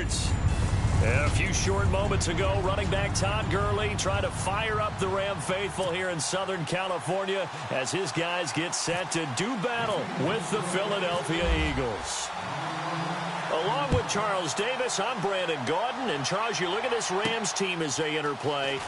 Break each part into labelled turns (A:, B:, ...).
A: Motorsports. And a few short moments ago, running back Todd Gurley trying to fire up the Ram faithful here in Southern California as his guys get set to do battle with the Philadelphia Eagles. Along with Charles Davis, I'm Brandon Gaudin. And, Charles, you look at this Rams team as they interplay.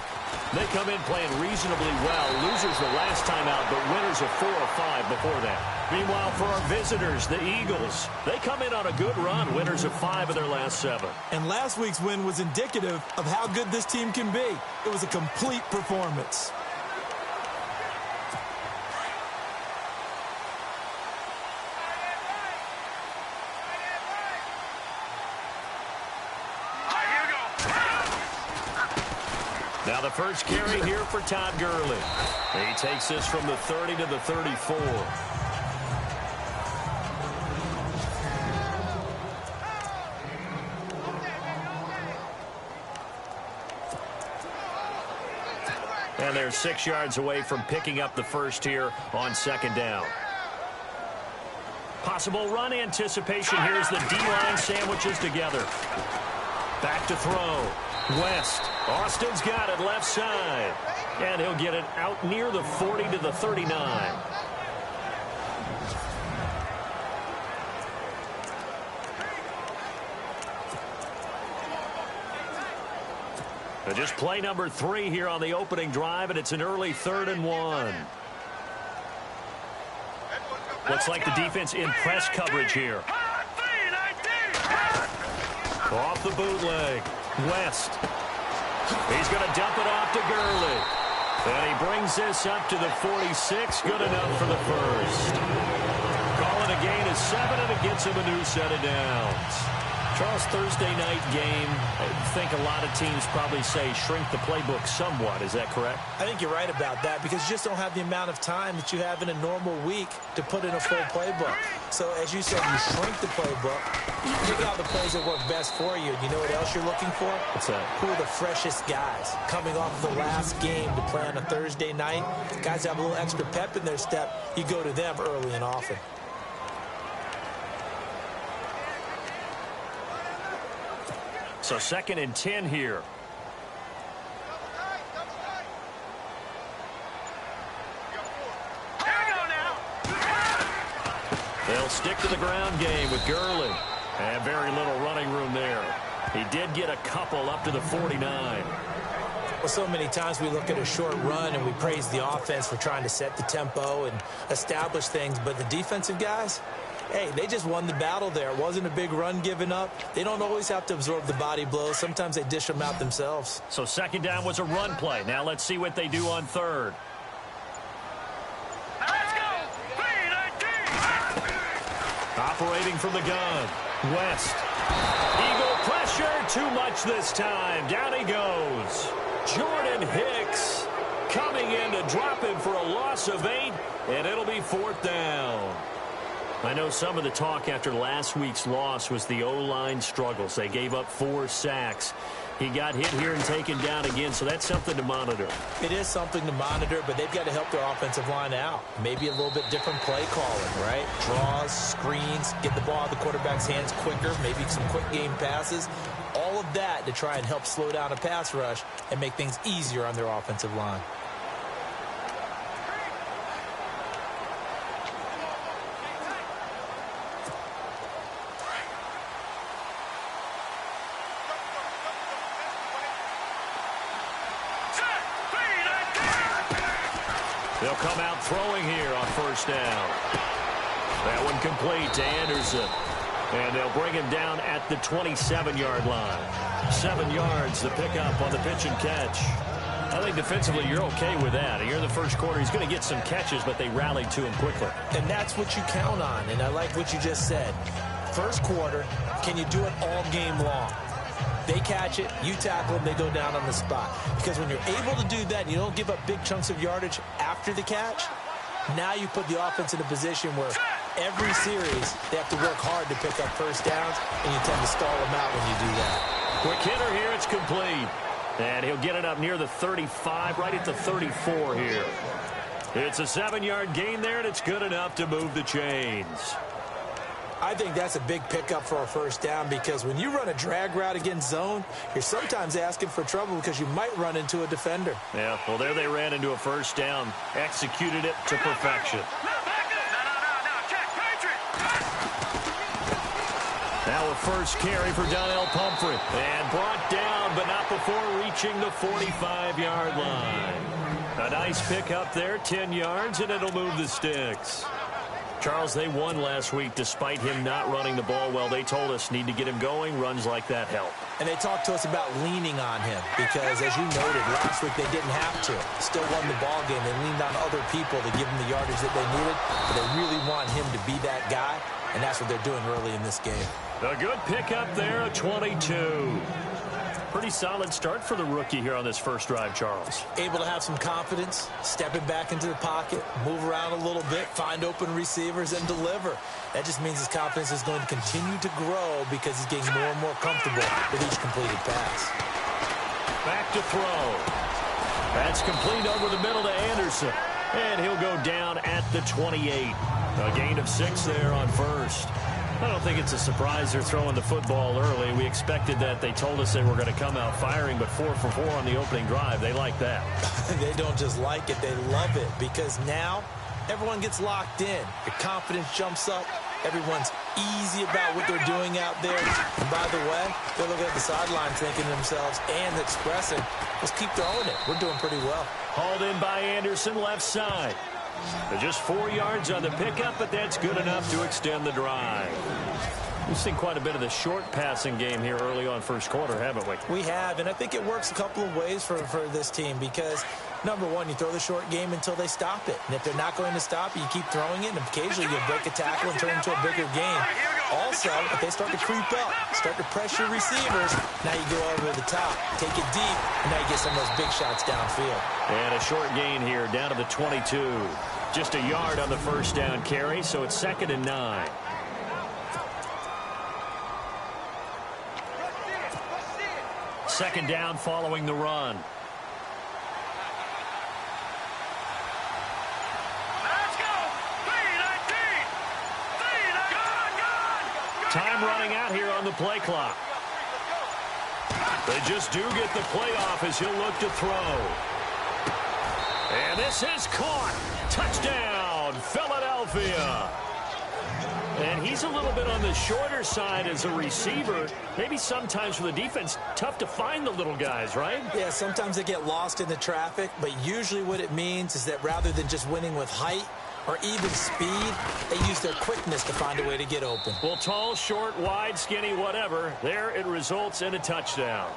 A: They come in playing reasonably well. Losers the last time out, but winners of 4 or 5 before that. Meanwhile, for our visitors, the Eagles, they come in on a good run, winners of 5 of their last 7.
B: And last week's win was indicative of how good this team can be. It was a complete performance.
A: Now the first carry here for Todd Gurley. He takes this from the 30 to the 34. And they're 6 yards away from picking up the first here on second down. Possible run anticipation. Here's the D-line sandwiches together. Back to throw. West. Austin's got it left side. And he'll get it out near the 40 to the 39. Just play number 3 here on the opening drive, and it's an early 3rd and 1. Looks like the defense in press coverage here. Off the bootleg. West. He's going to dump it off to Gurley. And he brings this up to the 46. Good enough for the first. Call it a gain of 7, and it gets him a new set of downs. Charles, Thursday night game, I think a lot of teams probably say shrink the playbook somewhat. Is that correct?
B: I think you're right about that because you just don't have the amount of time that you have in a normal week to put in a full playbook. So, as you said, you shrink the playbook. You pick out the plays that work best for you. You know what else you're looking for?
A: What's that?
B: Who are the freshest guys coming off the last game to play on a Thursday night? Guys have a little extra pep in their step. You go to them early and often.
A: So 2nd and 10 here. They'll stick to the ground game with Gurley. And very little running room there. He did get a couple up to the 49.
B: Well, so many times we look at a short run and we praise the offense for trying to set the tempo and establish things. But the defensive guys, hey, they just won the battle there. It wasn't a big run given up. They don't always have to absorb the body blows. Sometimes they dish them out themselves.
A: So 2nd down was a run play. Now let's see what they do on 3rd.
C: Let's go!
A: Operating from the gun. West. Eagle pressure. Too much this time. Down he goes. Jordan Hicks coming in to drop him for a loss of 8. And it'll be 4th down. I know some of the talk after last week's loss was the O-line struggles. They gave up 4 sacks. He got hit here and taken down again, so that's something to monitor.
B: It is something to monitor, but they've got to help their offensive line out. Maybe a little bit different play calling, right? Draws, screens, get the ball out of the quarterback's hands quicker, maybe some quick game passes. All of that to try and help slow down a pass rush and make things easier on their offensive line.
A: They'll come out throwing here on 1st down. That one complete to Anderson. And they'll bring him down at the 27-yard line. 7 yards, the pickup on the pitch and catch. I think defensively you're okay with that. Here in the first quarter, he's going to get some catches, but they rallied to him quickly.
B: And that's what you count on, and I like what you just said. First quarter, can you do it all game long? They catch it, you tackle them, they go down on the spot. Because when you're able to do that, and you don't give up big chunks of yardage after the catch, now you put the offense in a position where every series they have to work hard to pick up first downs, and you tend to stall them out when you do that.
A: Quick hitter here, it's complete. And he'll get it up near the 35, right at the 34 here. It's a 7-yard gain there, and it's good enough to move the chains.
B: I think that's a big pickup for a first down because when you run a drag route against zone, you're sometimes asking for trouble because you might run into a defender.
A: Yeah, well, there they ran into a first down, executed it to perfection. Now a first carry for Donnell Pumphrey. And brought down, but not before reaching the 45-yard line. A nice pickup there, 10 yards, and it'll move the sticks. Charles, they won last week despite him not running the ball well. They told us need to get him going. Runs like that help.
B: And they talked to us about leaning on him because, as you noted, last week they didn't have to. Still won the ball game. They leaned on other people to give them the yardage that they needed, but they really want him to be that guy, and that's what they're doing early in this game.
A: A good pickup there, a 22. Pretty solid start for the rookie here on this first drive, Charles.
B: Able to have some confidence, stepping back into the pocket, move around a little bit, find open receivers, and deliver. That just means his confidence is going to continue to grow because he's getting more and more comfortable with each completed pass.
A: Back to throw. That's complete over the middle to Anderson. And he'll go down at the 28. A gain of 6 there on first. I don't think it's a surprise they're throwing the football early. We expected that. They told us they were going to come out firing, but 4 for 4 on the opening drive. They like that.
B: They don't just like it, they love it, because now everyone gets locked in. Your confidence jumps up. Everyone's easy about what they're doing out there. And by the way, they're looking at the sideline thinking to themselves and expressing, let's keep throwing it. We're doing pretty well.
A: Hauled in by Anderson, left side. Just 4 yards on the pickup, but that's good enough to extend the drive. We've seen quite a bit of the short passing game here early on first quarter, haven't we?
B: We have, and I think it works a couple of ways for this team because, number one, you throw the short game until they stop it. And if they're not going to stop it, you keep throwing it, and occasionally you'll break a tackle and turn it into a bigger game. Also, if they start to creep up, start to pressure receivers, now you go over the top, take it deep, and now you get some of those big shots downfield.
A: And a short gain here, down to the 22. Just a yard on the first down carry, so it's 2nd and 9. Second down following the run. Time running out here on the play clock. They just do get the play off as he'll look to throw. And this is caught. Touchdown, Philadelphia. And he's a little bit on the shorter side as a receiver. Maybe sometimes for the defense, tough to find the little guys, right?
B: Yeah, sometimes they get lost in the traffic, but usually what it means is that rather than just winning with height or even speed, they use their quickness to find a way to get open.
A: Well, tall, short, wide, skinny, whatever, there it results in a touchdown.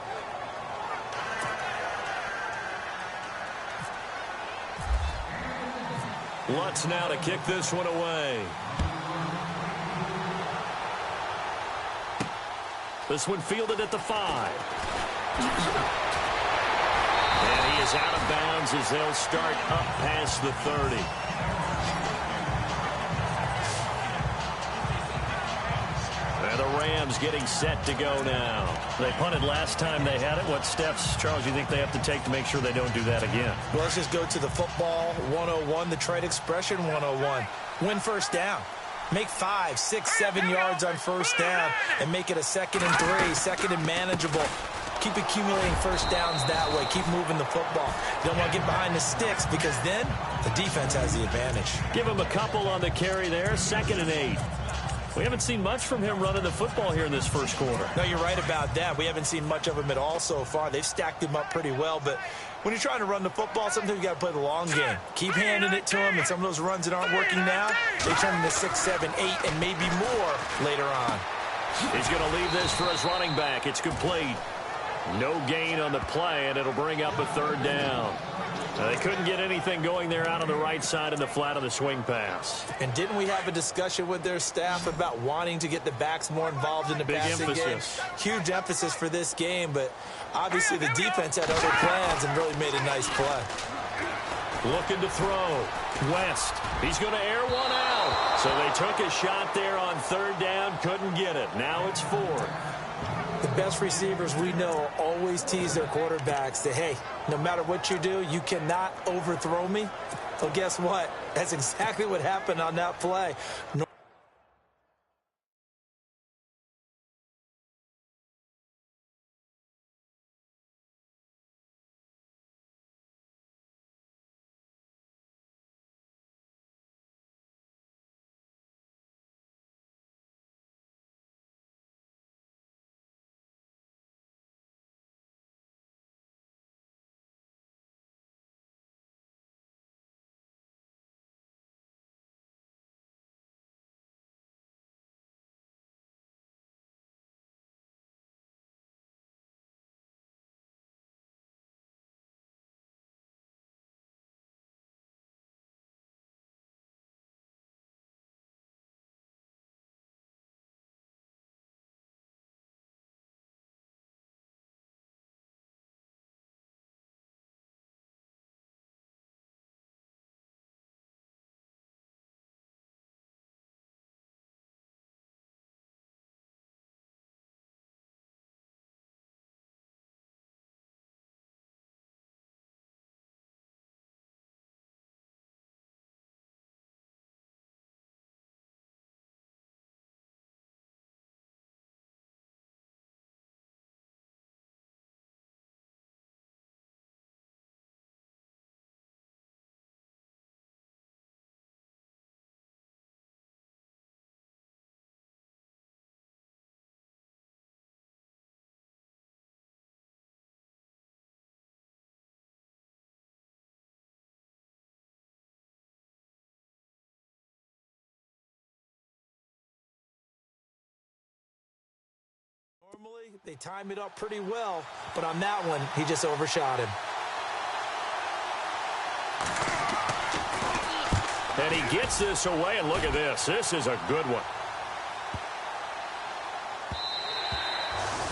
A: Lutz now to kick this one away. This one fielded at the 5. And he is out of bounds as they'll start up past the 30. And the Rams getting set to go now. They punted last time they had it. What steps, Charles, you think they have to take to make sure they don't do that again?
B: Well, let's just go to the football 101, the trade expression 101. Win first down. Make 5, 6, 7 yards on first down and make it a 2nd and 3, 2nd and manageable. Keep accumulating first downs that way. Keep moving the football. You don't want to get behind the sticks because then the defense has the advantage.
A: Give him a couple on the carry there, 2nd and 8. We haven't seen much from him running the football here in this first quarter.
B: No, you're right about that. We haven't seen much of him at all so far. They've stacked him up pretty well, but when you're trying to run the football, sometimes you got to play the long game. Keep handing it to him, and some of those runs that aren't working now, they turn into 6, 7, 8, and maybe more later on.
A: He's going to leave this for his running back. It's complete. No gain on the play, and it'll bring up a 3rd down. They couldn't get anything going there out on the right side in the flat of the swing pass.
B: And didn't we have a discussion with their staff about wanting to get the backs more involved in the passing game? Huge emphasis for this game, but obviously the defense had other plans and really made a nice play.
A: Looking to throw. West. He's going to air one out. So they took a shot there on 3rd down, couldn't get it. Now it's 4th.
B: The best receivers we know always tease their quarterbacks that, hey, no matter what you do, you cannot overthrow me. Well, guess what? That's exactly what happened on that play. They timed it up pretty well, but on that one, he just overshot him.
A: And he gets this away, and look at this. This is a good one.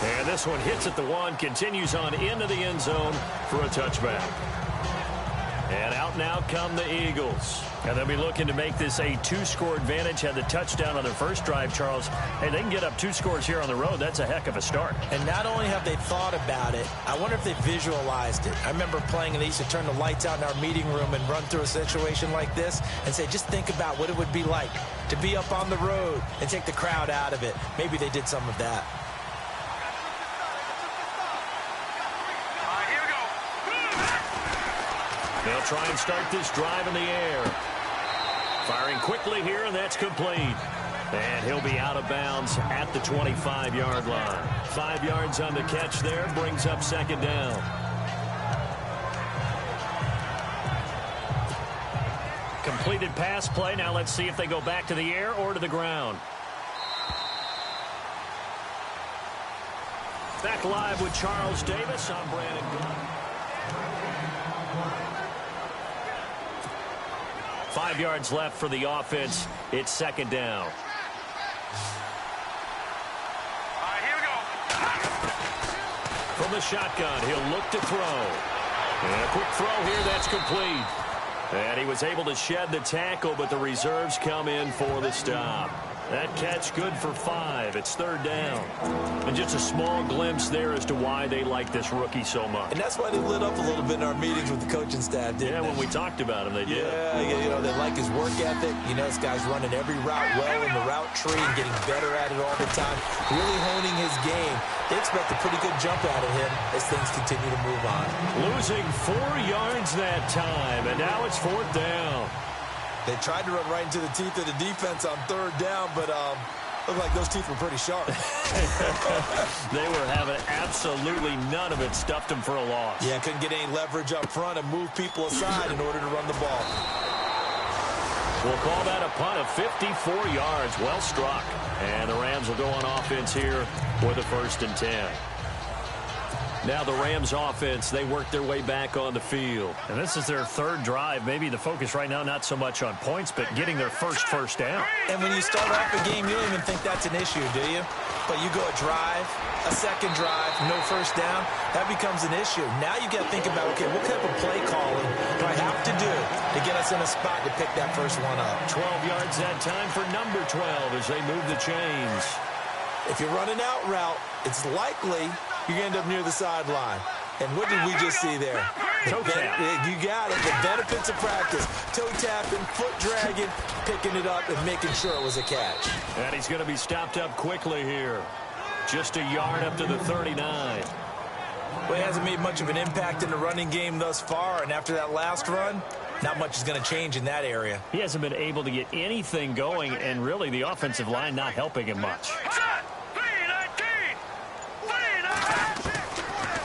A: And this one hits at the one, continues on into the end zone for a touchback. And out now come the Eagles. And they'll be looking to make this a 2-score advantage. Had the touchdown on their first drive, Charles. Hey, they can get up 2 scores here on the road. That's a heck of a start.
B: And not only have they thought about it, I wonder if they visualized it. I remember playing, and they used to turn the lights out in our meeting room and run through a situation like this and say, just think about what it would be like to be up on the road and take the crowd out of it. Maybe they did some of that.
A: They'll try and start this drive in the air. Firing quickly here, and that's complete. And he'll be out of bounds at the 25-yard line. 5 yards on the catch there, brings up second down. Completed pass play. Now let's see if they go back to the air or to the ground. Back live with Charles Davis. I'm Brandon Glenn. 5 yards left for the offense. It's second down.
C: All right, here we go.
A: From the shotgun, he'll look to throw. And a quick throw here, that's complete. And he was able to shed the tackle, but the reserves come in for the stop. That catch good for 5. It's third down. And just a small glimpse there as to why they like this rookie so much.
B: And that's why they lit up a little bit in our meetings with the coaching staff, didn't they?
A: Yeah, when we talked about him, they did.
B: Yeah, you know, they like his work ethic. You know, this guy's running every route well in the route tree and getting better at it all the time, really honing his game. They expect a pretty good jump out of him as things continue to move on.
A: Losing 4 yards that time, and now it's fourth down.
B: They tried to run right into the teeth of the defense on third down, but looked like those teeth were pretty sharp.
A: They were having absolutely none of it. Stuffed them for a loss.
B: Yeah, couldn't get any leverage up front and move people aside in order to run the ball.
A: We'll call that a punt of 54 yards. Well struck. And the Rams will go on offense here for the 1st and 10. Now the Rams offense, they work their way back on the field. And this is their third drive. Maybe the focus right now not so much on points, but getting their first down.
B: And when you start off a game, you don't even think that's an issue, do you? But you go a drive, a second drive, no first down, that becomes an issue. Now you got to think about, okay, what type of play calling do I have to do to get us in a spot to pick that first one up?
A: 12 yards that time for number 12 as they move the chains.
B: If you're running out route, it's likely you're going to end up near the sideline. And what did we just see there?
A: Toe tap.
B: You got it. The benefits of practice. Toe tapping, foot dragging, picking it up, and making sure it was a catch.
A: And he's going to be stopped up quickly here. Just a yard up to the 39.
B: Well, he hasn't made much of an impact in the running game thus far, and after that last run, not much is going to change in that area.
A: He hasn't been able to get anything going, and really the offensive line not helping him much.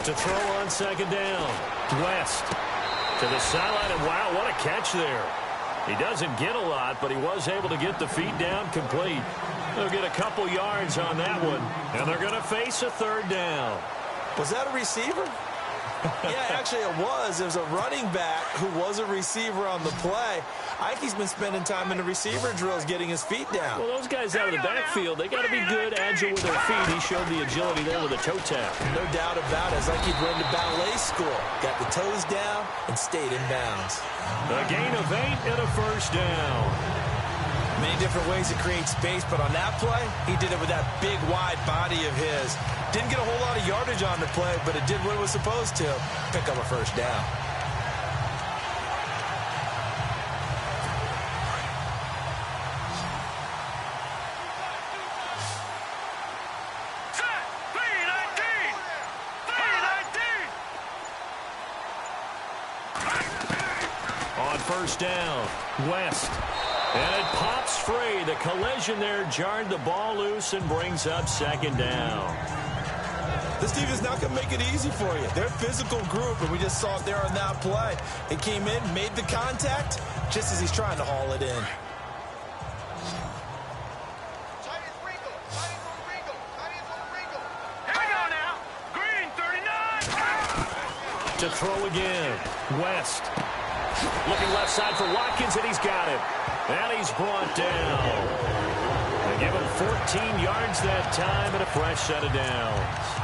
A: To throw on second down. West to the sideline, and wow, what a catch there. He doesn't get a lot, but he was able to get the feet down complete. They'll get a couple yards on that one, and they're going to face a third down.
B: Was that a receiver? Yeah, actually it was. It was a running back who was a receiver on the play. I think he's been spending time in the receiver drills getting his feet down.
A: Well, those guys out of the backfield, they got to be good, agile with their feet. He showed the agility there with a toe tap.
B: No doubt about it. It's like he'd run to ballet school. Got the toes down and stayed in bounds.
A: A gain of 8 and a first down.
B: Many different ways to create space, but on that play, he did it with that big, wide body of his. Didn't get a whole lot of yardage on the play, but it did what it was supposed to. Pick up a first down.
A: On first down, West. And it pops free. The collision there jarred the ball loose and brings up second down.
B: This team is not going to make it easy for you. They're a physical group, and we just saw it there on that play. They came in, made the contact, just as he's trying to haul it in.
C: Here we go now.
A: To throw again. West. Looking left side for Watkins, and he's got it. And he's brought down. They give him 14 yards that time and a fresh set of downs.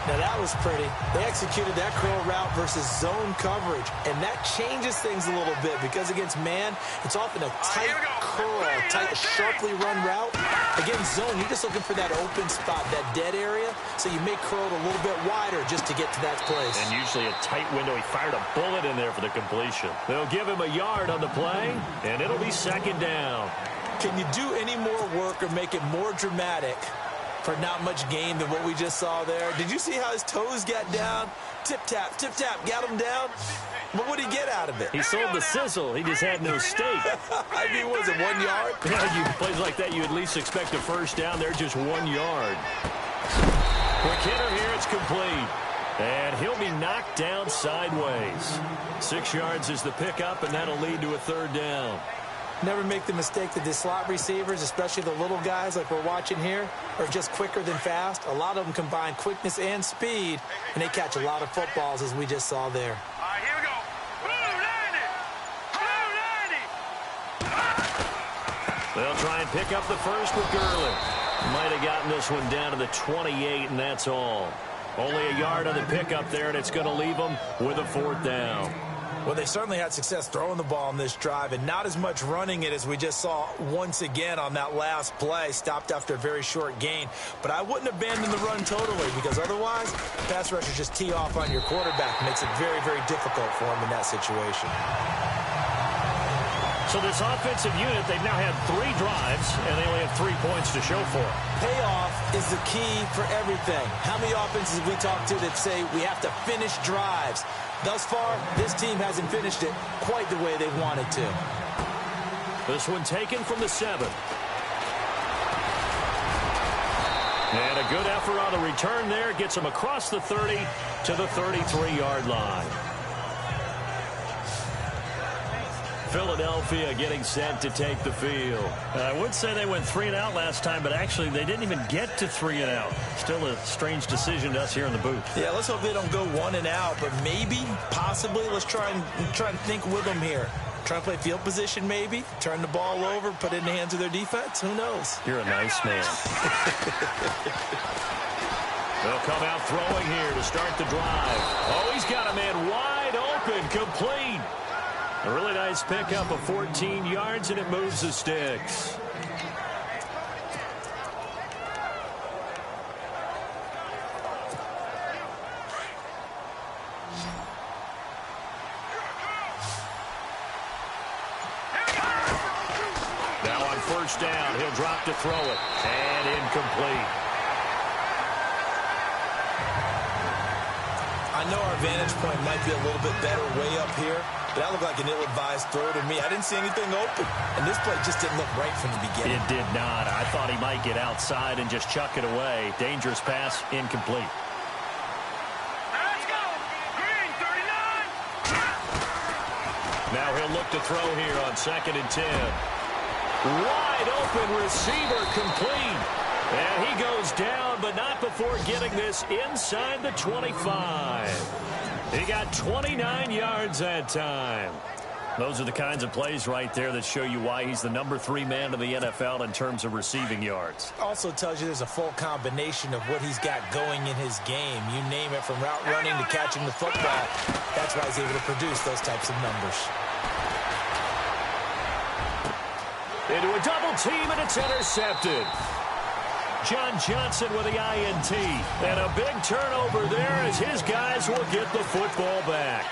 B: Now, that was pretty. They executed that curl route versus zone coverage, and that changes things a little bit because against man, it's often a tight curl, tight, sharply run route. Against zone, you're just looking for that open spot, that dead area, so you may curl it a little bit wider just to get to that place.
A: And usually a tight window. He fired a bullet in there for the completion. They'll give him a yard on the play, and it'll be second down.
B: Can you do any more work or make it more dramatic for not much gain than what we just saw there? Did you see how his toes got down? Tip-tap, got him down. But what did he get out of it?
A: He sold the sizzle. He just had no steak.
B: I mean, was it 1 yard?
A: Yeah, plays like that, you at least expect a first down. They're just 1 yard. Quick hitter here, it's complete. And he'll be knocked down sideways. 6 yards is the pickup, and that'll lead to a third down.
B: Never make the mistake that the slot receivers, especially the little guys like we're watching here, are just quicker than fast. A lot of them combine quickness and speed, and they catch a lot of footballs, as we just saw there.
C: All right, here we go. Blue 90.
A: They'll try and pick up the first with Gurley. Might have gotten this one down to the 28, and that's all. Only a yard on the pickup there, and it's going to leave them with a fourth down.
B: Well, they certainly had success throwing the ball on this drive and not as much running it as we just saw once again on that last play. Stopped after a very short gain. But I wouldn't abandon the run totally because otherwise, pass rushers just tee off on your quarterback. Makes it very, very difficult for him in that situation.
A: So this offensive unit, they've now had 3 drives, and they only have 3 points to show for it.
B: Payoff is the key for everything. How many offenses have we talked to that say we have to finish drives? Thus far, this team hasn't finished it quite the way they wanted to.
A: This one taken from the 7. And a good effort on the return there. Gets him across the 30 to the 33-yard line. Philadelphia getting set to take the field. I would say they went 3 and out last time, but actually they didn't even get to 3 and out. Still a strange decision to us here in the booth.
B: Yeah, let's hope they don't go 1 and out, but maybe, possibly, let's try and think with them here. Try and play field position maybe, turn the ball over, put it in the hands of their defense. Who knows?
A: You're a nice man. They'll come out throwing here to start the drive. Oh, he's got a man wide open, complete. A really nice pickup of 14 yards, and it moves the sticks. Now on first down, he'll drop to throw it, and incomplete.
B: I know our vantage point might be a little bit better way up here, but that looked like an ill-advised throw to me. I didn't see anything open, and this play just didn't look right from the beginning.
A: It did not. I thought he might get outside and just chuck it away. Dangerous pass, incomplete.
C: Let's go. Green 39.
A: Now he'll look to throw here on 2nd and 10. Wide open receiver, complete. And he goes down, but not before getting this inside the 25. He got 29 yards that time. Those are the kinds of plays right there that show you why he's the number 3 man in the NFL in terms of receiving yards.
B: Also tells you there's a full combination of what he's got going in his game. You name it, from route running to catching the football. That's why he's able to produce those types of numbers.
A: Into a double team, and it's intercepted. John Johnson with the INT. And a big turnover there as his guys will get the football back.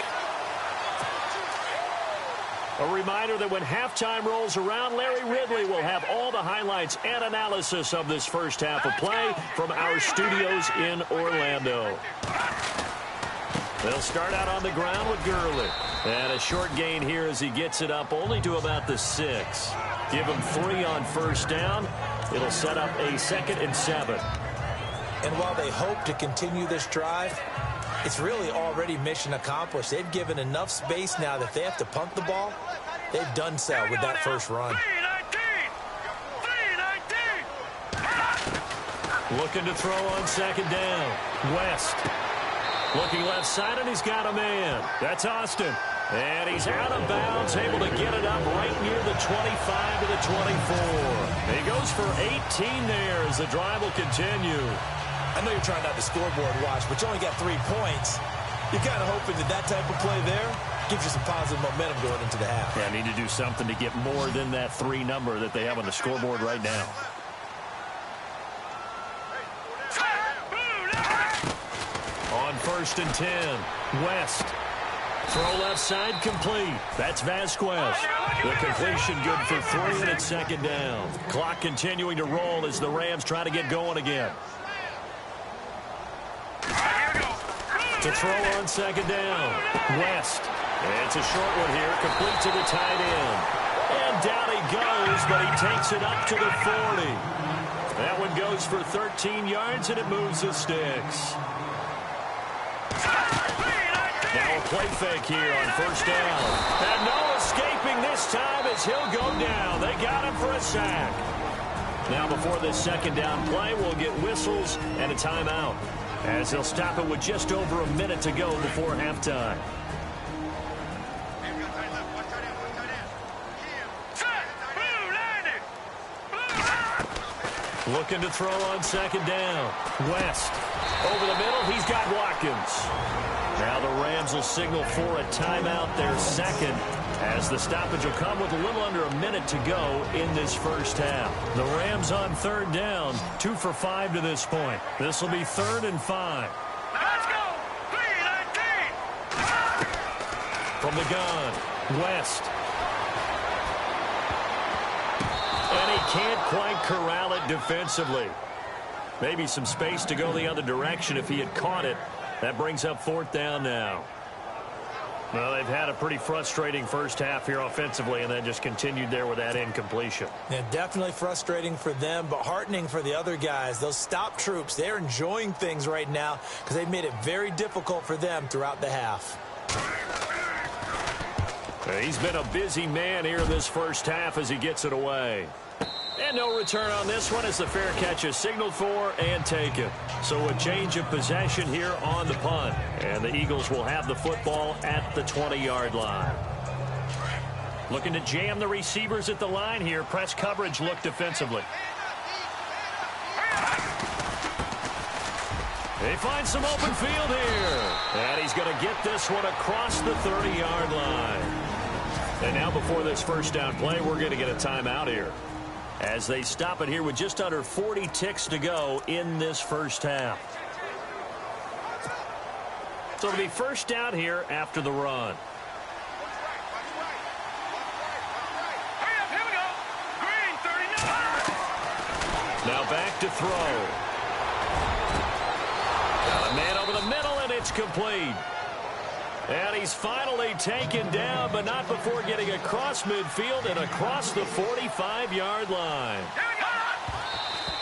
A: A reminder that when halftime rolls around, Larry Ridley will have all the highlights and analysis of this first half of play from our studios in Orlando. They'll start out on the ground with Gurley. And a short gain here as he gets it up only to about the 6. Give him 3 on first down. It'll set up a 2nd and 7.
B: And while they hope to continue this drive, it's really already mission accomplished. They've given enough space now that if they have to punt the ball, they've done so with that first run.
C: 3-19.
A: Looking to throw on 2nd down. West. Looking left side, and he's got a man. That's Austin. And he's out of bounds, able to get it up right near the 25 to the 24. He goes for 18 there as the drive will continue.
B: I know you're trying not to scoreboard watch, but you only got 3 points. You're kind of hoping that that type of play there gives you some positive momentum going into the half.
A: Yeah, need to do something to get more than that 3 number that they have on the scoreboard right now. On 1st and 10, West. Throw left side complete. That's Vasquez. The completion good for 3, and it's 2nd down. Clock continuing to roll as the Rams try to get going again. To throw on 2nd down. West. It's a short one here, complete to the tight end. And down he goes, but he takes it up to the 40. That one goes for 13 yards, and it moves the sticks. Now a play fake here on 1st down. And no escaping this time as he'll go down. They got him for a sack. Now before this 2nd down play, we'll get whistles and a timeout, as they'll stop it with just over a minute to go before halftime. Looking to throw on 2nd down. West. Over the middle, he's got Watkins. Now the Rams will signal for a timeout, their 2nd, as the stoppage will come with a little under a minute to go in this 1st half. The Rams on 3rd down, 2 for 5 to this point. This will be 3rd and 5.
C: Let's go! 3-19!
A: From the gun, West. And he can't quite corral it defensively. Maybe some space to go the other direction if he had caught it. That brings up 4th down now. Well, they've had a pretty frustrating 1st half here offensively, and then just continued there with that incompletion.
B: Yeah, definitely frustrating for them, but heartening for the other guys. Those stop troops, they're enjoying things right now because they've made it very difficult for them throughout the half.
A: He's been a busy man here in this 1st half as he gets it away. And no return on this one as the fair catch is signaled for and taken. So a change of possession here on the punt. And the Eagles will have the football at the 20-yard line. Looking to jam the receivers at the line here. Press coverage look defensively. They find some open field here. And he's going to get this one across the 30-yard line. And now before this 1st down play, we're going to get a timeout here, as they stop it here with just under 40 ticks to go in this 1st half. So it'll be 1st down here after the run.
C: Here we go. Green, 39.
A: Now back to throw. Got a man over the middle, and it's complete. And he's finally taken down, but not before getting across midfield and across the 45-yard line.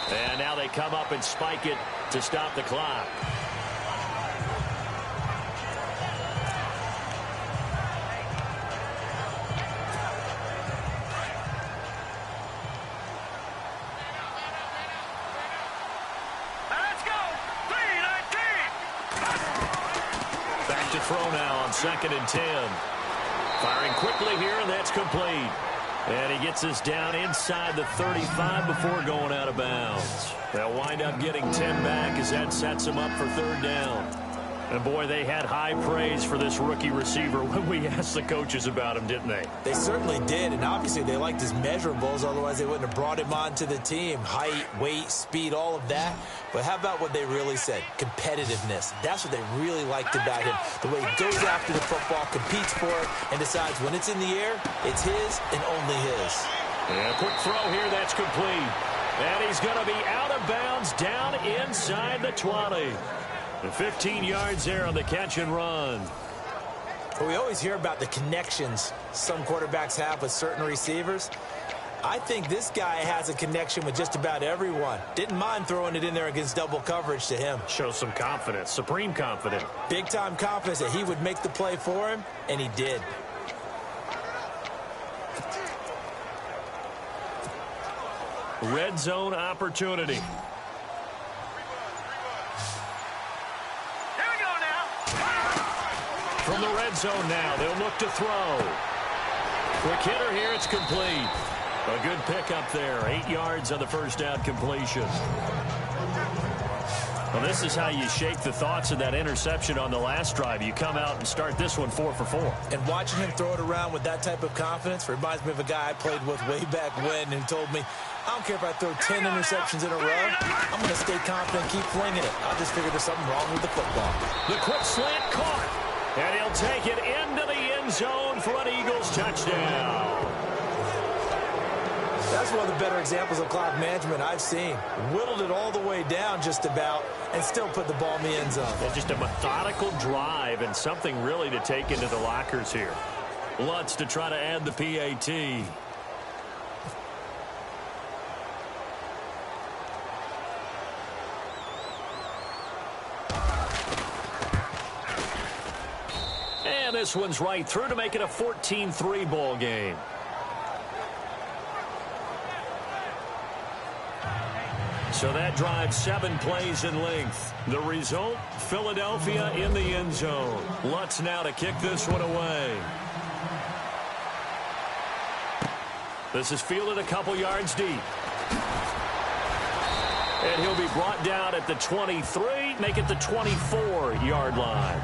A: And now they come up and spike it to stop the clock.
C: Let's go. 3-19.
A: Back to throw now on 2nd and 10. Firing quickly here, and that's complete. And he gets us down inside the 35 before going out of bounds. They'll wind up getting 10 back as that sets them up for 3rd down. And, boy, they had high praise for this rookie receiver when we asked the coaches about him, didn't they?
B: They certainly did, and obviously they liked his measurables, otherwise they wouldn't have brought him onto the team. Height, weight, speed, all of that. But how about what they really said? Competitiveness. That's what they really liked about him. The way he goes after the football, competes for it, and decides when it's in the air, it's his and only his.
A: And a quick throw here, that's complete. And he's going to be out of bounds down inside the 20. The 15 yards there on the catch and run.
B: We always hear about the connections some quarterbacks have with certain receivers. I think this guy has a connection with just about everyone. Didn't mind throwing it in there against double coverage to him.
A: Shows some confidence, supreme confidence.
B: Big-time confidence that he would make the play for him, and he did.
A: Red zone opportunity.
C: Here we go now.
A: From the red zone now, they'll look to throw. Quick hitter here, it's complete. A good pickup there, 8 yards on the first down completion. Well, this is how you shake the thoughts of that interception on the last drive. You come out and start this one 4 for 4.
B: And watching him throw it around with that type of confidence reminds me of a guy I played with way back when who told me, I don't care if I throw 10 interceptions in a row, I'm going to stay confident, keep flinging it. I just figured there's something wrong with the football.
A: The quick slant caught, and he'll take it into the end zone for an Eagles touchdown.
B: That's one of the better examples of clock management I've seen. Whittled it all the way down just about and still put the ball in the end zone.
A: Yeah, just a methodical drive and something really to take into the lockers here. Lutz to try to add the PAT. And this one's right through to make it a 14-3 ball game. So that drives 7 plays in length. The result, Philadelphia in the end zone. Lutz now to kick this one away. This is fielded a couple yards deep. And he'll be brought down at the 23, make it the 24-yard line.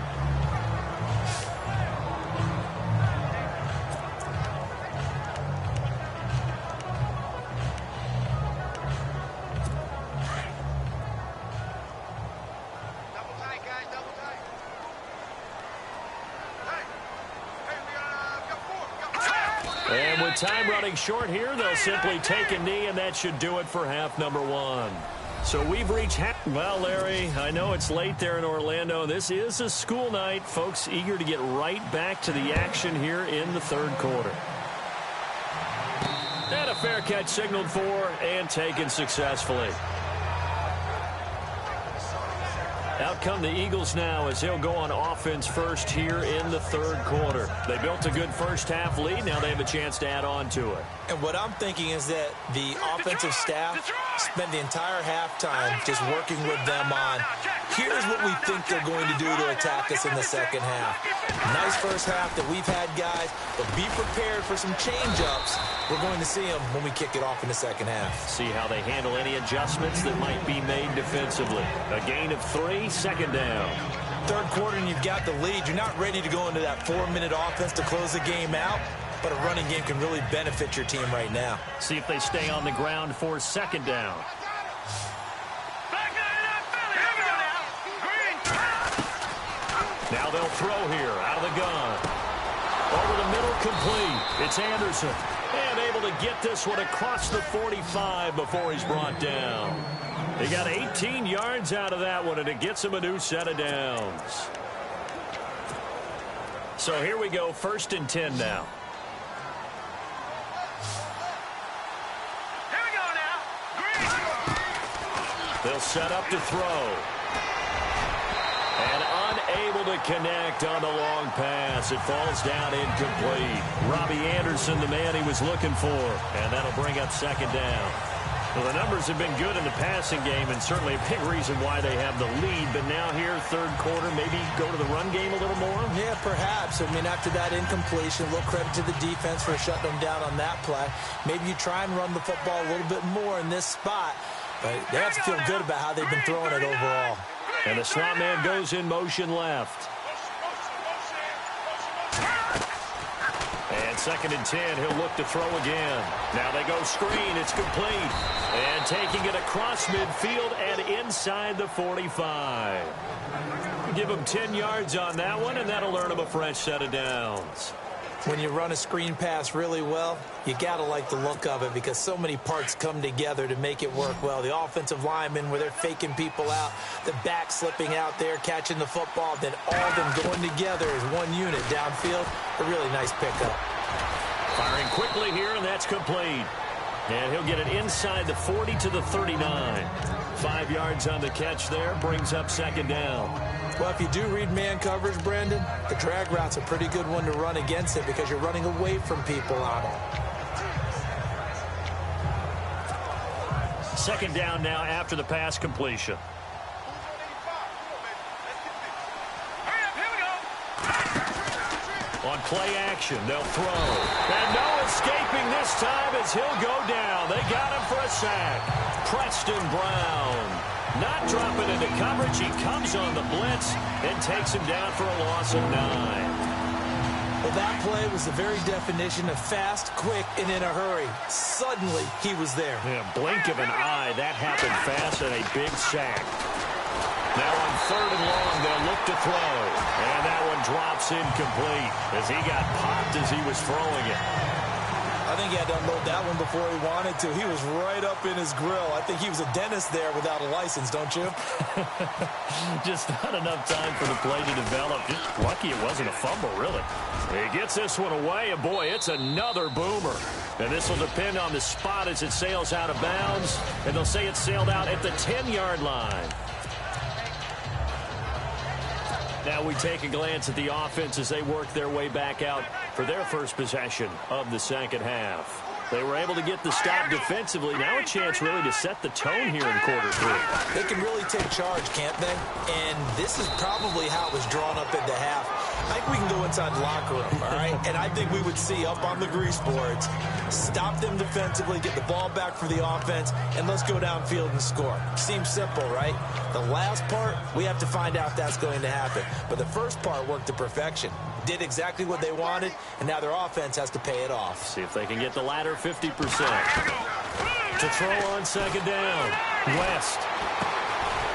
A: And with time running short here, they'll simply take a knee, and that should do it for half number 1. So we've reached half. Well, Larry, I know it's late there in Orlando. This is a school night. Folks eager to get right back to the action here in the third quarter. And a fair catch signaled for and taken successfully. Out come the Eagles now as they'll go on offense first here in the third quarter. They built a good first half lead. Now they have a chance to add on to it.
B: And what I'm thinking is that the offensive staff spent the entire halftime just working with them on, here's what we think they're going to do to attack us in the second half. Nice first half that we've had, guys, but be prepared for some change-ups. We're going to see them when we kick it off in the second half.
A: See how they handle any adjustments that might be made defensively. A gain of 3, second down.
B: Third quarter and you've got the lead. You're not ready to go into that 4-minute offense to close the game out, but a running game can really benefit your team right now.
A: See if they stay on the ground for second down. Now they'll throw here out of the gun. Over the middle, complete. It's Anderson. And able to get this one across the 45 before he's brought down. He got 18 yards out of that one, and it gets him a new set of downs. So here we go, 1st and 10 now.
C: Here we go now. Green.
A: They'll set up to throw. And unable to connect on the long pass. It falls down incomplete. Robbie Anderson, the man he was looking for. And that'll bring up second down. Well, the numbers have been good in the passing game, and certainly a big reason why they have the lead. But now here, third quarter, maybe go to the run game a little more?
B: Yeah, perhaps. I mean, after that incompletion, a little credit to the defense for shutting them down on that play. Maybe you try and run the football a little bit more in this spot. But they have to feel good about how they've been throwing it overall.
A: And the slot man goes in motion left. And 2nd and 10, he'll look to throw again. Now they go screen, it's complete. And taking it across midfield and inside the 45. Give him 10 yards on that one, and that'll earn him a fresh set of downs.
B: When you run a screen pass really well, you got to like the look of it because so many parts come together to make it work well. The offensive linemen where they're faking people out, the back slipping out there, catching the football, then all of them going together as one unit downfield. A really nice pickup.
A: Firing quickly here, and that's complete. And he'll get it inside the 40 to the 39. 5 yards on the catch there, brings up second down.
B: Well, if you do read man coverage, Brandon, the drag route's a pretty good one to run against it because you're running away from people on it.
A: Second down now after the pass completion.
C: Hurry up, here we go.
A: On play action, they'll throw. And no escaping this time as he'll go down. They got him for a sack. Preston Brown not dropping into coverage. He comes on the blitz and takes him down for a loss of 9.
B: Well, that play was the very definition of fast, quick, and in a hurry. Suddenly, he was there.
A: Yeah, blink of an eye, that happened fast, and a big sack. Now on 3rd and long, they'll look to throw. And that one drops incomplete as he got popped as he was throwing it.
B: I think he had to unload that one before he wanted to. He was right up in his grill. I think he was a dentist there without a license, don't you?
A: Just not enough time for the play to develop. Just lucky it wasn't a fumble, really. He gets this one away, and boy, it's another boomer. And this will depend on the spot as it sails out of bounds. And they'll say it sailed out at the 10-yard line. Now we take a glance at the offense as they work their way back out for their first possession of the second half. They were able to get the stop defensively. Now a chance really to set the tone here in quarter 3.
B: They can really take charge, can't they? And this is probably how it was drawn up at the half. I think we can go inside the locker room, all right? And I think we would see up on the grease boards, stop them defensively, get the ball back for the offense, and let's go downfield and score. Seems simple, right? The last part, we have to find out if that's going to happen. But the first part worked to perfection. Did exactly what they wanted, and now their offense has to pay it off.
A: See if they can get the latter 50%. To throw on 2nd down. West.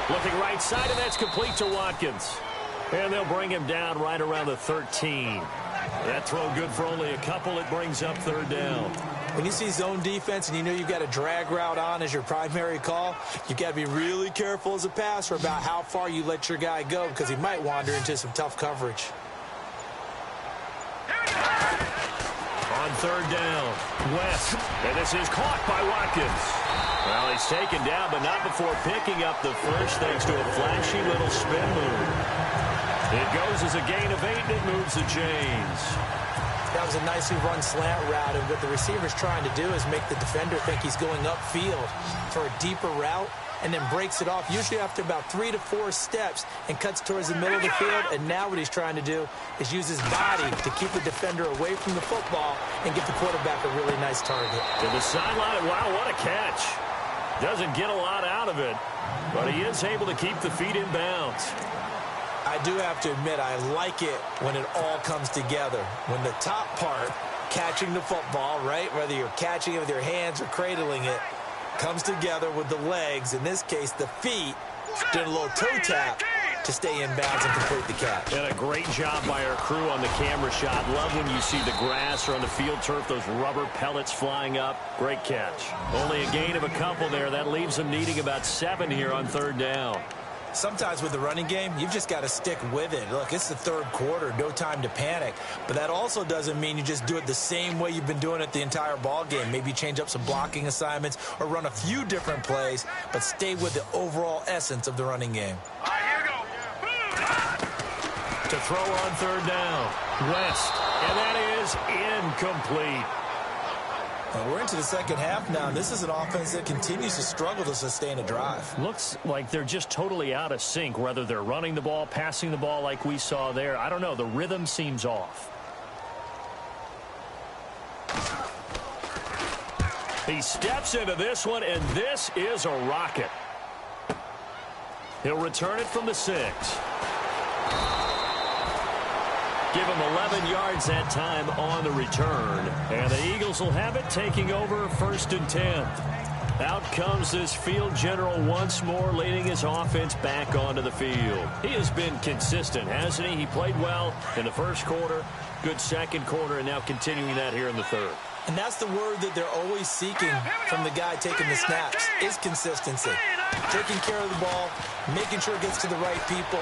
A: Looking right side, and that's complete to Watkins. And they'll bring him down right around the 13. That throw good for only a couple. It brings up 3rd down.
B: When you see zone defense and you know you've got a drag route on as your primary call, you've got to be really careful as a passer about how far you let your guy go because he might wander into some tough coverage.
A: On 3rd down, West. And this is caught by Watkins. Well, he's taken down, but not before picking up the first thanks to a flashy little spin move. It goes as a gain of 8, and it moves the chains.
B: That was a nicely run slant route, and what the receiver's trying to do is make the defender think he's going upfield for a deeper route, and then breaks it off, usually after about 3 to 4 steps, and cuts towards the middle of the field. And now what he's trying to do is use his body to keep the defender away from the football and get the quarterback a really nice target.
A: To the sideline, wow, what a catch. Doesn't get a lot out of it, but he is able to keep the feet in bounds.
B: I do have to admit, I like it when it all comes together. When the top part, catching the football, right, whether you're catching it with your hands or cradling it, comes together with the legs, in this case the feet, doing a little toe tap to stay in bounds and complete the catch.
A: And a great job by our crew on the camera shot. Love when you see the grass or on the field turf, those rubber pellets flying up. Great catch. Only a gain of a couple there. That leaves them needing about 7 here on 3rd down.
B: Sometimes with the running game, you've just got to stick with it. Look, it's the 3rd quarter, no time to panic. But that also doesn't mean you just do it the same way you've been doing it the entire ball game. Maybe change up some blocking assignments or run a few different plays, but stay with the overall essence of the running game.
A: To throw on 3rd down, West, and that is incomplete.
B: Well, we're into the second half now, and this is an offense that continues to struggle to sustain a drive.
A: Looks like they're just totally out of sync, whether they're running the ball, passing the ball like we saw there. I don't know. The rhythm seems off. He steps into this one, and this is a rocket. He'll return it from the 6. Give him 11 yards that time on the return. And the Eagles will have it, taking over 1st and 10. Out comes this field general once more, leading his offense back onto the field. He has been consistent, hasn't he? He played well in the 1st quarter, good 2nd quarter, and now continuing that here in the 3rd.
B: And that's the word that they're always seeking from the guy taking the snaps, is consistency. Taking care of the ball, making sure it gets to the right people,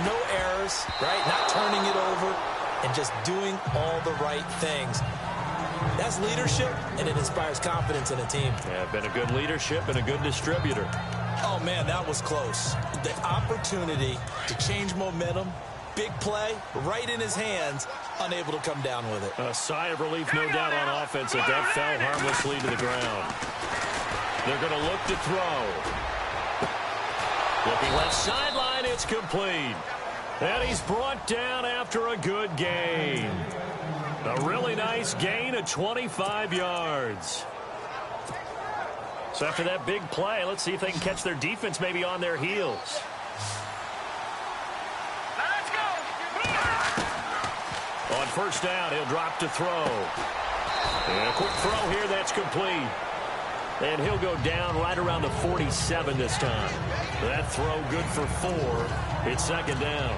B: no errors, right? Not turning it over, and just doing all the right things. That's leadership, and it inspires confidence in a team.
A: Yeah, been a good leadership and a good distributor.
B: Oh, man, that was close. The opportunity to change momentum, big play, right in his hands, unable to come down with it.
A: A sigh of relief, no doubt, on offense, that fell harmlessly to the ground. They're going to look to throw. Looking left sideline, it's complete. And he's brought down after a good gain. A really nice gain of 25 yards. So after that big play, let's see if they can catch their defense maybe on their heels.
C: Let's go.
A: On first down, he'll drop to throw. And a quick throw here, that's complete. And he'll go down right around the 47 this time. That throw good for 4. It's second down.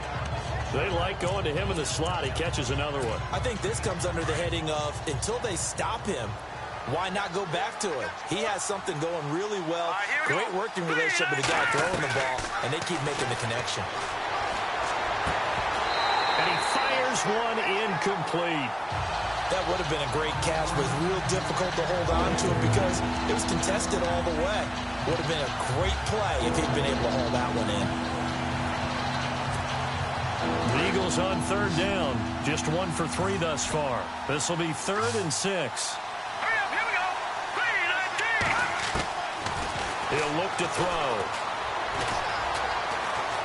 A: They like going to him in the slot. He catches another one.
B: I think this comes under the heading of until they stop him, why not go back to it? He has something going really well. Great working relationship with the guy throwing the ball, and they keep making the connection.
A: And he fires one incomplete.
B: That would have been a great catch, but it's real difficult to hold on to it because it was contested all the way. Would have been a great play if he'd been able to hold that one in.
A: The Eagles on third down. Just 1 for 3 thus far. This will be 3rd and 6.
C: Hurry up, here we go. 3, 19.
A: He'll look to throw.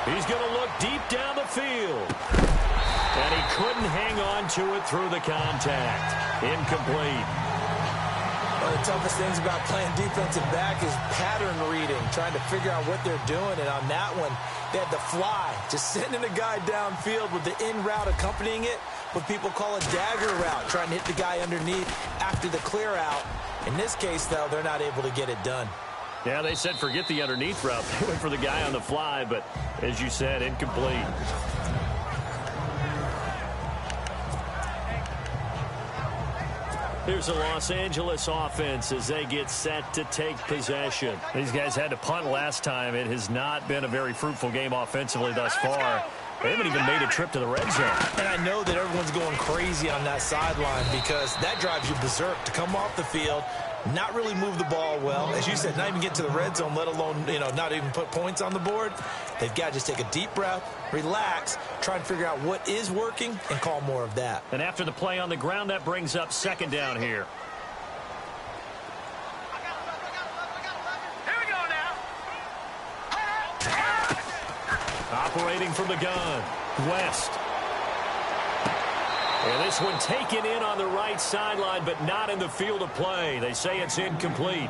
A: He's going to look deep down the field. And he couldn't hang on to it through the contact. Incomplete.
B: One of the toughest things about playing defensive back is pattern reading, trying to figure out what they're doing. And on that one, they had the fly, just sending a guy downfield with the in route accompanying it, what people call a dagger route, trying to hit the guy underneath after the clear out. In this case, though, they're not able to get it done.
A: Yeah, they said forget the underneath route. They went for the guy on the fly, but as you said, incomplete. Here's the Los Angeles offense as they get set to take possession. These guys had to punt last time. It has not been a very fruitful game offensively thus far. They haven't even made a trip to the red zone.
B: And I know that everyone's going crazy on that sideline because that drives you berserk to come off the field, not really move the ball well. As you said, not even get to the red zone, let alone, not even put points on the board. They've got to just take a deep breath, relax, try and figure out what is working, and call more of that.
A: And after the play on the ground, that brings up second down here.
C: Here we go now.
A: Operating from the gun, West. And this one taken in on the right sideline, but not in the field of play. They say it's incomplete.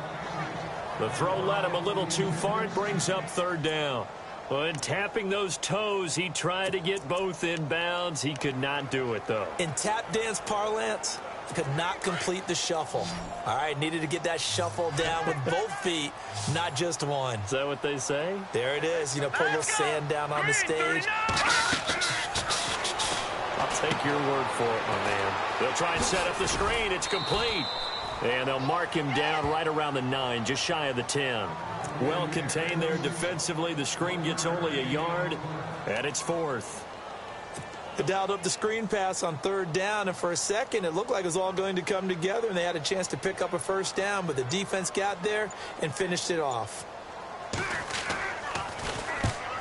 A: The throw led him a little too far. It brings up third down. But tapping those toes, he tried to get both in bounds. He could not do it, though.
B: In tap dance parlance, could not complete the shuffle. All right, needed to get that shuffle down with both feet, not just one.
A: Is that what they say?
B: There it is. Put a little sand down on the stage.
A: I'll take your word for it, my man. They'll try and set up the screen. It's complete. And they'll mark him down right around the 9, just shy of the 10. Well contained there defensively. The screen gets only a yard, and it's 4th.
B: They dialed up the screen pass on third down, and for a second it looked like it was all going to come together, and they had a chance to pick up a first down, but the defense got there and finished it off.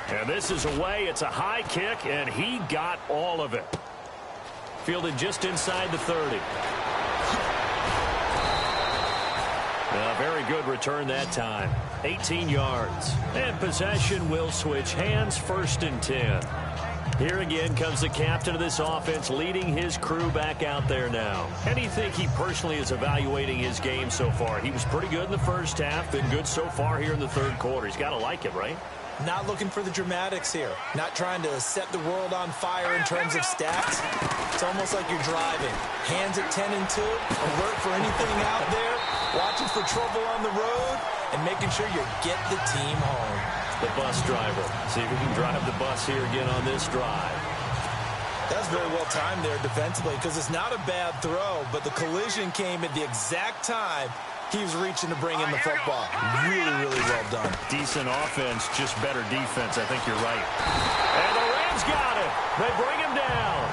A: And this is away. It's a high kick, and he got all of it. Fielded just inside the 30. A very good return that time. 18 yards. And possession will switch hands, 1st and 10. Here again comes the captain of this offense leading his crew back out there now. How do you think he personally is evaluating his game so far? He was pretty good in the first half, been good so far here in the third quarter. He's got to like it, right?
B: Not looking for the dramatics here. Not trying to set the world on fire in terms of stats. It's almost like you're driving. Hands at 10 and 2, alert for anything out there, watching for trouble on the road, and making sure you get the team home.
A: The bus driver. See if we can drive the bus here again on this drive.
B: That's very well timed there defensively because it's not a bad throw, but the collision came at the exact time he was reaching to bring in the football. Really, really well done.
A: Decent offense, just better defense. I think you're right. And the Rams got it. They bring him down.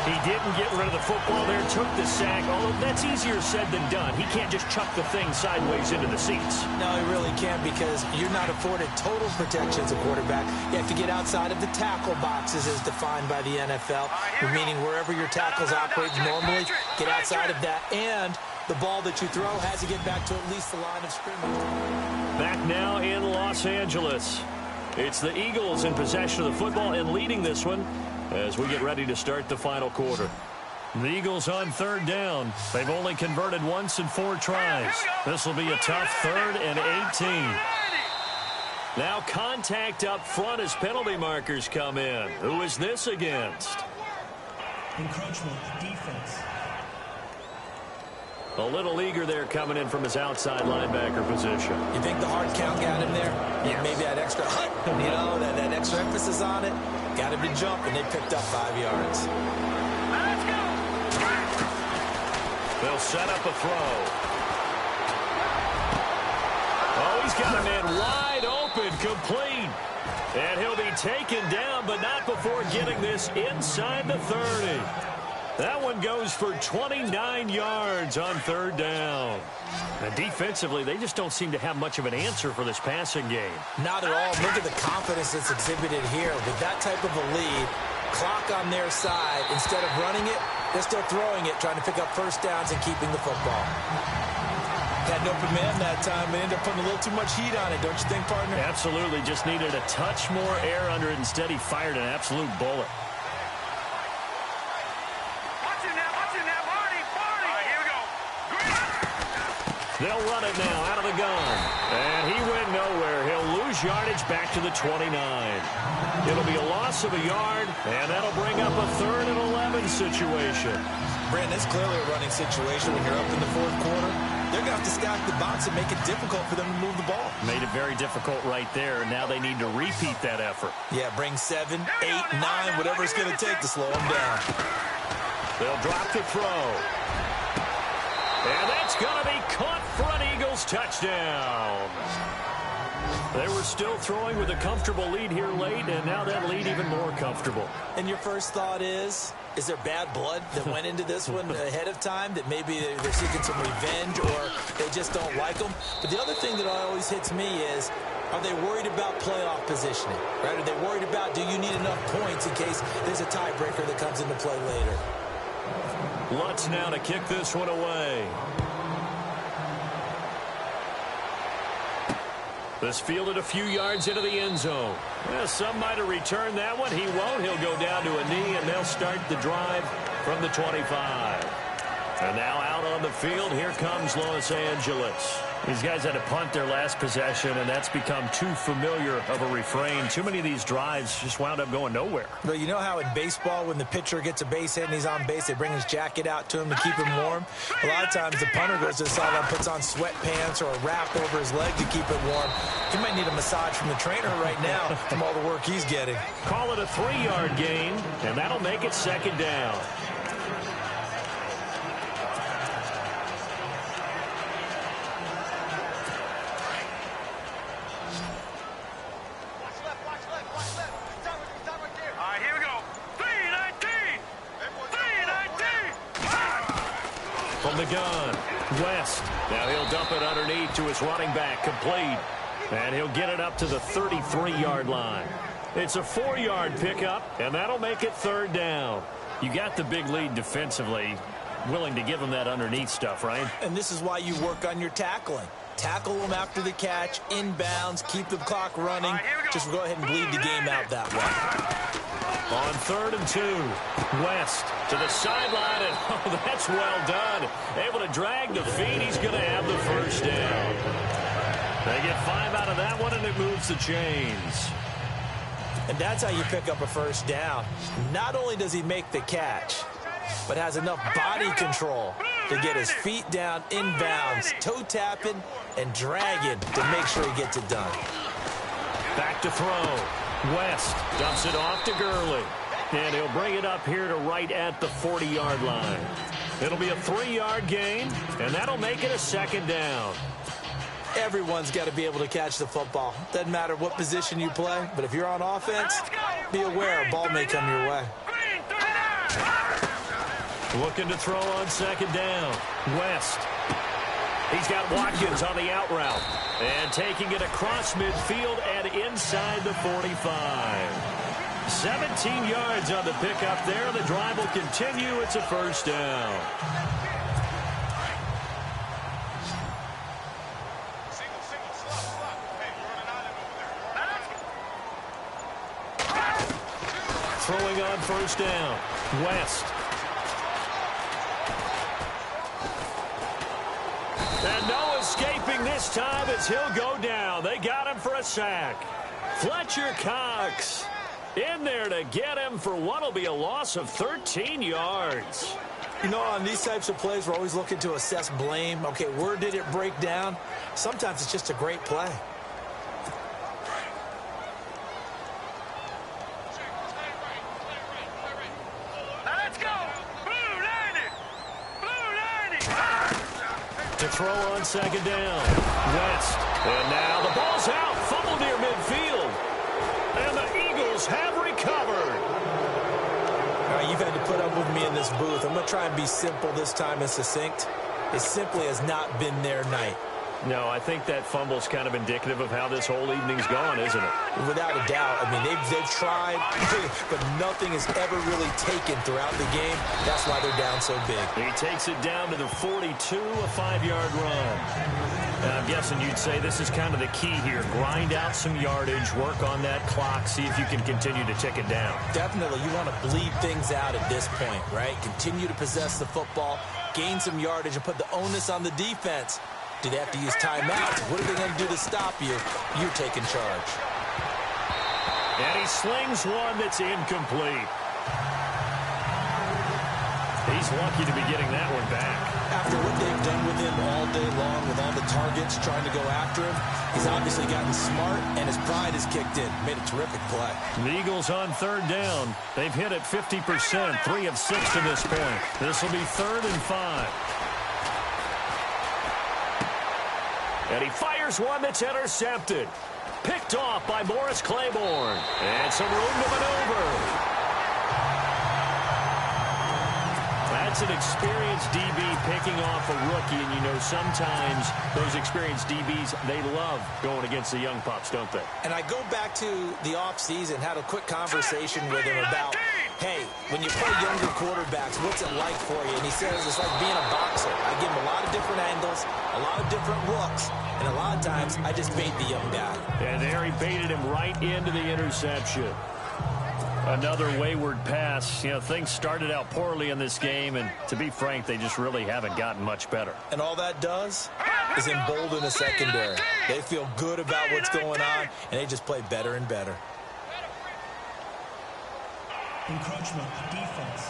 A: He didn't get rid of the football there, took the sack. Although that's easier said than done. He can't just chuck the thing sideways into the seats.
B: No, he really can't because you're not afforded total protection as a quarterback. You have to get outside of the tackle boxes as defined by the NFL, meaning wherever your tackles operate normally, get outside of that. And the ball that you throw has to get back to at least the line of scrimmage.
A: Back now in Los Angeles. It's the Eagles in possession of the football and leading this one as we get ready to start the final quarter. The Eagles on third down. They've only converted once in 4 tries. This will be a tough 3rd and 18. Now contact up front as penalty markers come in. Who is this against?
D: Encroachment defense.
A: A little eager there coming in from his outside linebacker position.
B: You think the hard count got him there? Yeah, maybe that extra, that extra emphasis on it. Got him to jump, and they picked up 5 yards.
C: Let's go.
A: They'll set up a throw. Oh, he's got a man wide open, complete. And he'll be taken down, but not before getting this inside the 30. That one goes for 29 yards on 3rd down. And defensively, they just don't seem to have much of an answer for this passing game.
B: Not at all. Look at the confidence that's exhibited here. With that type of a lead, clock on their side, instead of running it, they're still throwing it, trying to pick up first downs and keeping the football. Had an open man that time, but ended up putting a little too much heat on it, don't you think, partner?
A: Absolutely. Just needed a touch more air under it. Instead, he fired an absolute bullet. They'll run it now out of the gun. And he went nowhere. He'll lose yardage back to the 29. It'll be a loss of a yard, and that'll bring up a 3rd and 11 situation.
B: Brandon, it's clearly a running situation when you're up in the 4th quarter. They're going to have to stack the box and make it difficult for them to move the ball.
A: Made it very difficult right there. Now they need to repeat that effort.
B: Yeah, bring 7, 8, 9, whatever it's going to take to slow them down.
A: They'll drop the throw. And that's going to be caught for an Eagles touchdown. They were still throwing with a comfortable lead here late, and now that lead even more comfortable.
B: And your first thought is there bad blood that went into this one ahead of time, that maybe they're seeking some revenge or they just don't like them? But the other thing that always hits me is, are they worried about playoff positioning? Right? Are they worried about, do you need enough points in case there's a tiebreaker that comes into play later?
A: Lutz now to kick this one away. This fielded a few yards into the end zone. Well, some might have returned that one. He won't. He'll go down to a knee, and they'll start the drive from the 25. And now out on the field, here comes Los Angeles. These guys had to punt their last possession, and that's become too familiar of a refrain. Too many of these drives just wound up going nowhere.
B: But you know how in baseball, when the pitcher gets a base hit and he's on base, they bring his jacket out to him to keep him warm? A lot of times the punter goes to the sideline, puts on sweatpants or a wrap over his leg to keep it warm. He might need a massage from the trainer right now from all the work he's getting.
A: Call it a 3-yard gain, and that'll make it 2nd down. From the gun, West. Now he'll dump it underneath to his running back, complete. And he'll get it up to the 33-yard line. It's a 4-yard pickup, and that'll make it 3rd down. You got the big lead defensively. Willing to give him that underneath stuff, right?
B: And this is why you work on your tackling. Tackle them after the catch, inbounds, keep the clock running. Just go ahead and bleed the game out that way.
A: On 3rd and 2, West to the sideline, and oh, that's well done. Able to drag the feet. He's going to have the first down. They get 5 out of that one, and it moves the chains.
B: And that's how you pick up a first down. Not only does he make the catch, but has enough body control to get his feet down inbounds, toe tapping and dragging to make sure he gets it done.
A: Back to throw. West dumps it off to Gurley. And he'll bring it up here to right at the 40-yard line. It'll be a 3-yard gain, and that'll make it a 2nd down.
B: Everyone's got to be able to catch the football. Doesn't matter what position you play, but if you're on offense, be aware a ball may come your way.
A: Looking to throw on 2nd down. West. He's got Watkins on the out route. And taking it across midfield and inside the 45. 17 yards on the pickup there. The drive will continue. It's a first down. Throwing on first down. West. And no escaping this time as he'll go down. They got him for a sack. Fletcher Cox in there to get him for what will be a loss of 13 yards.
B: You know, on these types of plays, we're always looking to assess blame. Okay, where did it break down? Sometimes it's just a great play.
C: Let's go! Blue 90! Blue 90!
A: To throw on second down. West. And now the ball's out. Fumble near midfield. And the Eagles have recovered.
B: All right, you've had to put up with me in this booth. I'm going to try and be simple this time and succinct. It simply has not been their night.
A: No, I think that fumble's kind of indicative of how this whole evening's gone, isn't it?
B: Without a doubt. I mean, they've tried, but nothing is ever really taken throughout the game. That's why they're down so big.
A: He takes it down to the 42, a 5-yard run. I'm guessing you'd say this is kind of the key here. Grind out some yardage, work on that clock, see if you can continue to tick it down.
B: Definitely, you want to bleed things out at this point, right? Continue to possess the football, gain some yardage, and put the onus on the defense. Do they have to use timeouts? What are they going to do to stop you? You're taking charge.
A: And he slings one that's incomplete. He's lucky to be getting that one back.
B: After what they've done with him all day long, with all the targets trying to go after him, he's obviously gotten smart, and his pride has kicked in. Made a terrific play.
A: The Eagles on third down. They've hit it 50%, 3 of 6 to this point. This will be 3rd and 5. And he fires one that's intercepted. Picked off by Morris Claiborne. And some room to maneuver. That's an experienced DB picking off a rookie, and you know sometimes those experienced DBs, they love going against the young pups, don't they?
B: And I go back to the offseason, had a quick conversation with him about, hey, when you play younger quarterbacks, what's it like for you? And he says it's like being a boxer. I give him a lot of different angles, a lot of different looks, and a lot of times I just bait the young guy.
A: And there he baited him right into the interception. Another wayward pass. You know, things started out poorly in this game, and to be frank, they just really haven't gotten much better.
B: And all that does is embolden the secondary. They feel good about what's going on, and they just play better and better.
D: Encroachment, defense.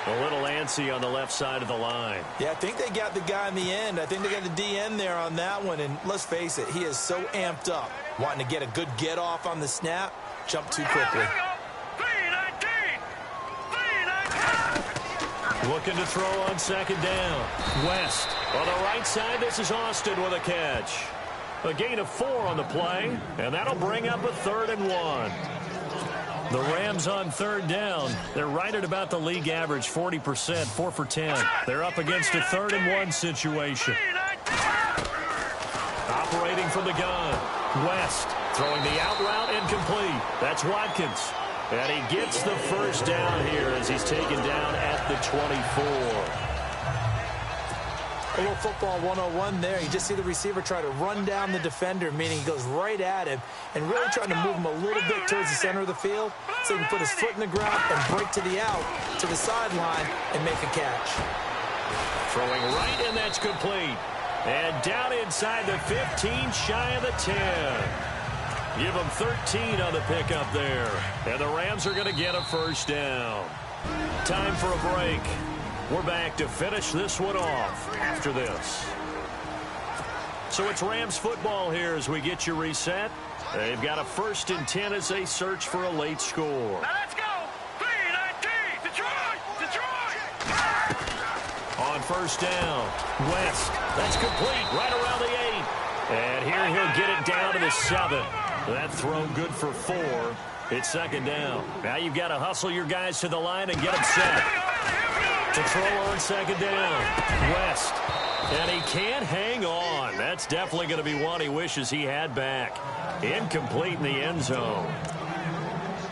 A: A little antsy on the left side of the line.
B: Yeah, I think they got the guy in the end. I think they got the DN there on that one, and let's face it, he is so amped up, wanting to get a good get-off on the snap, jump too quickly.
A: Looking to throw on second down. West. On the right side, this is Austin with a catch. A gain of 4 on the play, and that'll bring up a 3rd and 1. The Rams on third down. They're right at about the league average, 40%, 4 for 10. They're up against a 3rd and 1 situation. Operating from the gun. West throwing the out route incomplete. That's Watkins. And he gets the first down here as he's taken down at the 24.
B: A little football 101 there. You just see the receiver try to run down the defender, meaning he goes right at him and really trying to move him a little bit towards the center of the field so he can put his foot in the ground and break to the out, to the sideline, and make a catch.
A: Throwing right, and that's complete. And down inside the 15, shy of the 10. Give them 13 on the pickup there. And the Rams are going to get a first down. Time for a break. We're back to finish this one off after this. So it's Rams football here as we get you reset. They've got a 1st and 10 as they search for a late score.
C: Now let's go! 3-19! Detroit! Detroit!
A: On first down, West. That's complete right around the 8. And here he'll get it down to the 7. That throw good for 4. It's second down. Now you've got to hustle your guys to the line and get them set. To throw on second down, West. And he can't hang on. That's definitely going to be one he wishes he had back. Incomplete in the end zone.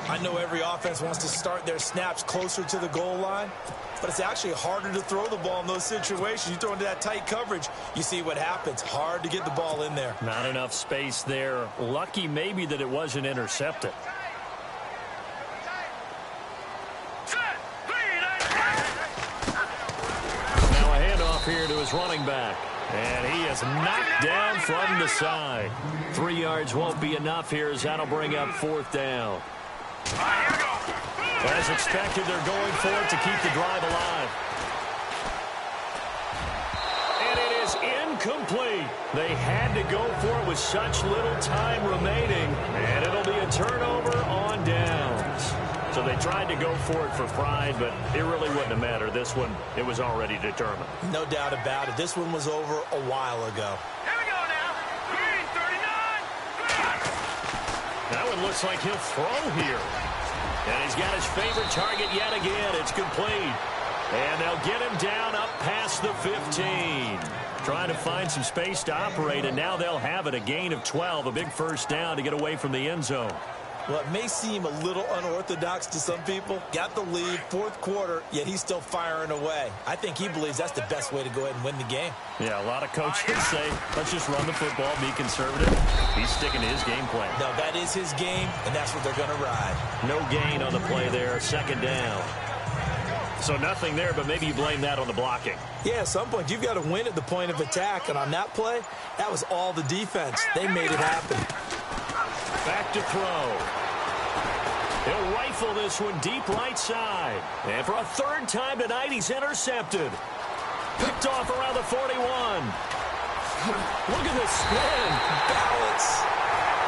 B: I know every offense wants to start their snaps closer to the goal line, but it's actually harder to throw the ball in those situations. You throw into that tight coverage, you see what happens. Hard to get the ball in there.
A: Not enough space there. Lucky maybe that it wasn't intercepted. Now a handoff here to his running back. And he is knocked down from the side. 3 yards won't be enough here as that'll bring up 4th down. As expected, they're going for it to keep the drive alive. And it is incomplete. They had to go for it with such little time remaining. And it'll be a turnover on downs. So they tried to go for it for pride, but it really wouldn't have mattered. This one, it was already determined.
B: No doubt about it. This one was over a while ago.
C: Here we go now. Green 39.
A: That one looks like he'll throw here. And he's got his favorite target yet again. It's complete. And they'll get him down up past the 15. Trying to find some space to operate, and now they'll have it. A gain of 12, a big first down to get away from the end zone.
B: Well, it may seem a little unorthodox to some people. Got the lead, 4th quarter, yet he's still firing away. I think he believes that's the best way to go ahead and win the game.
A: Yeah, a lot of coaches say, let's just run the football, be conservative. He's sticking to his game plan.
B: No, that is his game, and that's what they're going to ride.
A: No gain on the play there, 2nd down. So nothing there, but maybe you blame that on the blocking.
B: Yeah, at some point, you've got to win at the point of attack, and on that play, that was all the defense. They made it happen.
A: Back to throw. He'll rifle this one deep right side. And for a 3rd time tonight, he's intercepted. Picked off around the 41. Look at this spin.
B: Balance.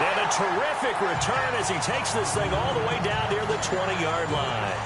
A: And a terrific return as he takes this thing all the way down near the 20-yard line.